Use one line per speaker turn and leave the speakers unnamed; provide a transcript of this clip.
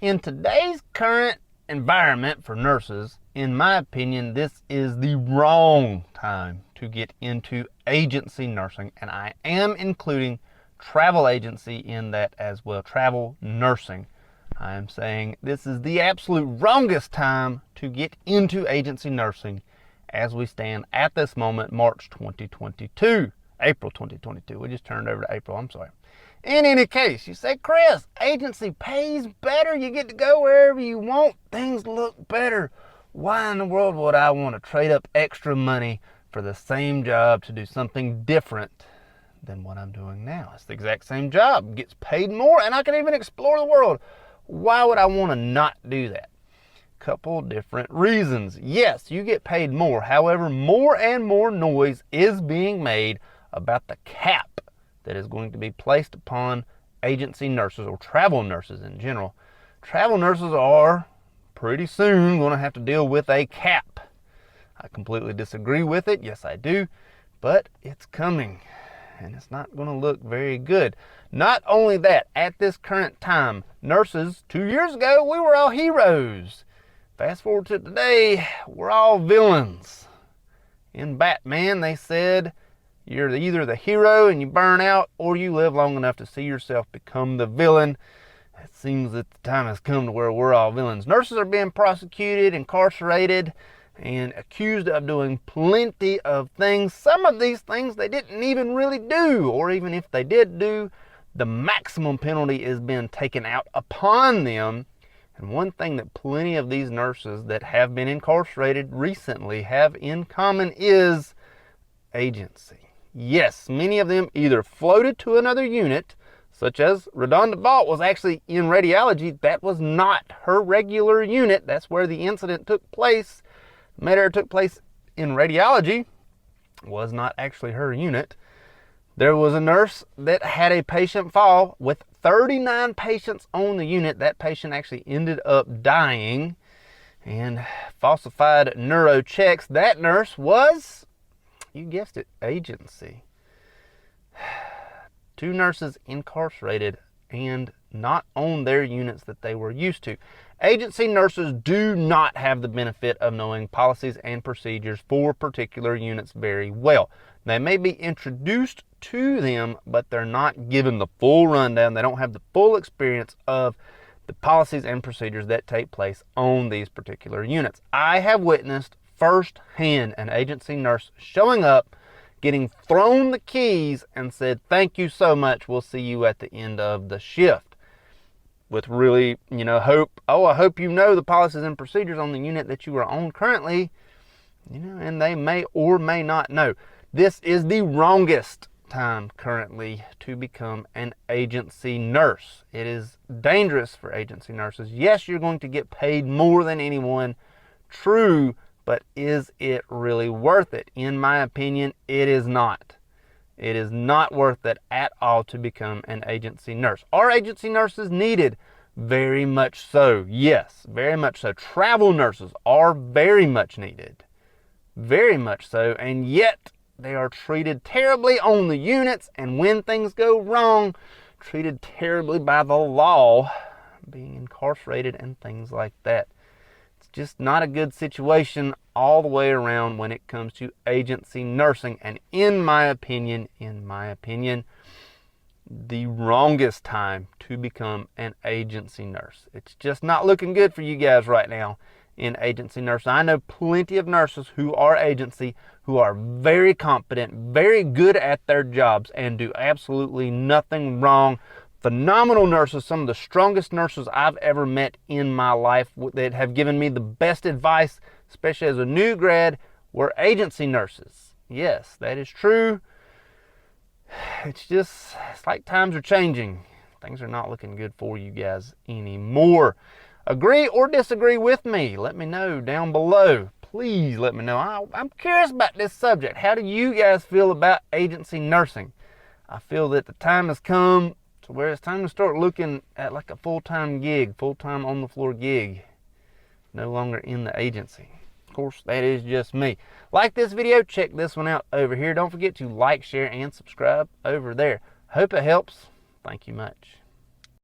In today's current environment for nurses, in my opinion, this is the wrong time to get into agency nursing, and I am including travel agency in that as well, travel nursing. I am saying this is the absolute wrongest time to get into agency nursing as we stand at this moment, March 2022, April 2022. We just turned over to April, I'm sorry. In any case, you say, Chris, agency pays better. You get to go wherever you want. Things look better. Why in the world would I want to trade up extra money for the same job to do something different than what I'm doing now? It's the exact same job, gets paid more, and I can even explore the world. Why would I want to not do that? Couple different reasons. Yes, you get paid more. However, more and more noise is being made about the cap that is going to be placed upon agency nurses or travel nurses in general. Travel nurses are pretty soon going to have to deal with a cap. I completely disagree with it. Yes, I do. But it's coming, and it's not going to look very good. Not only that, at this current time, nurses, 2 years ago, we were all heroes. Fast forward to today, we're all villains. In Batman, they said, you're either the hero and you burn out, or you live long enough to see yourself become the villain. It seems that the time has come to where we're all villains. Nurses are being prosecuted, incarcerated, and accused of doing plenty of things. Some of these things they didn't even really do, or even if they did do, the maximum penalty is being taken out upon them. And one thing that plenty of these nurses that have been incarcerated recently have in common is agency. Yes, many of them either floated to another unit, such as Redonda Vaught was actually in radiology. That was not her regular unit. That's where the incident took place. The matter took place in radiology. Was not actually her unit. There was a nurse that had a patient fall with 39 patients on the unit. That patient actually ended up dying and falsified neuro checks. That nurse was, you guessed it, agency. 2 nurses incarcerated and not on their units that they were used to. Agency nurses do not have the benefit of knowing policies and procedures for particular units very well. They may be introduced to them, but they're not given the full rundown. They don't have the full experience of the policies and procedures that take place on these particular units. I have witnessed firsthand an agency nurse showing up, getting thrown the keys and said, "Thank you so much. We'll see you at the end of the shift." With really, hope, I hope you know the policies and procedures on the unit that you are on currently, and they may or may not know. This is the wrongest time currently to become an agency nurse. It is dangerous for agency nurses. Yes, you're going to get paid more than anyone, true, but is it really worth it? In my opinion, it is not. It is not worth it at all to become an agency nurse. Are agency nurses needed? Very much so. Yes, very much so. Travel nurses are very much needed. Very much so. And yet they are treated terribly on the units, and when things go wrong, treated terribly by the law, being incarcerated and things like that. It's just not a good situation all the way around when it comes to agency nursing. And in my opinion, the wrongest time to become an agency nurse. It's just not looking good for you guys right now in agency nursing. I know plenty of nurses who are agency who are very competent, very good at their jobs, and do absolutely nothing wrong. Phenomenal nurses, some of the strongest nurses I've ever met in my life that have given me the best advice, especially as a new grad, were agency nurses. Yes, that is true. It's like times are changing. Things are not looking good for you guys anymore. Agree or disagree with me? Let me know down below. Please let me know. I'm curious about this subject. How do you guys feel about agency nursing? I feel that the time has come to where it's time to start looking at like a full-time gig, full-time on the floor gig. No longer in the agency. Of course, that is just me. Like this video, check this one out over here. Don't forget to like, share, and subscribe over there. Hope it helps. Thank you much.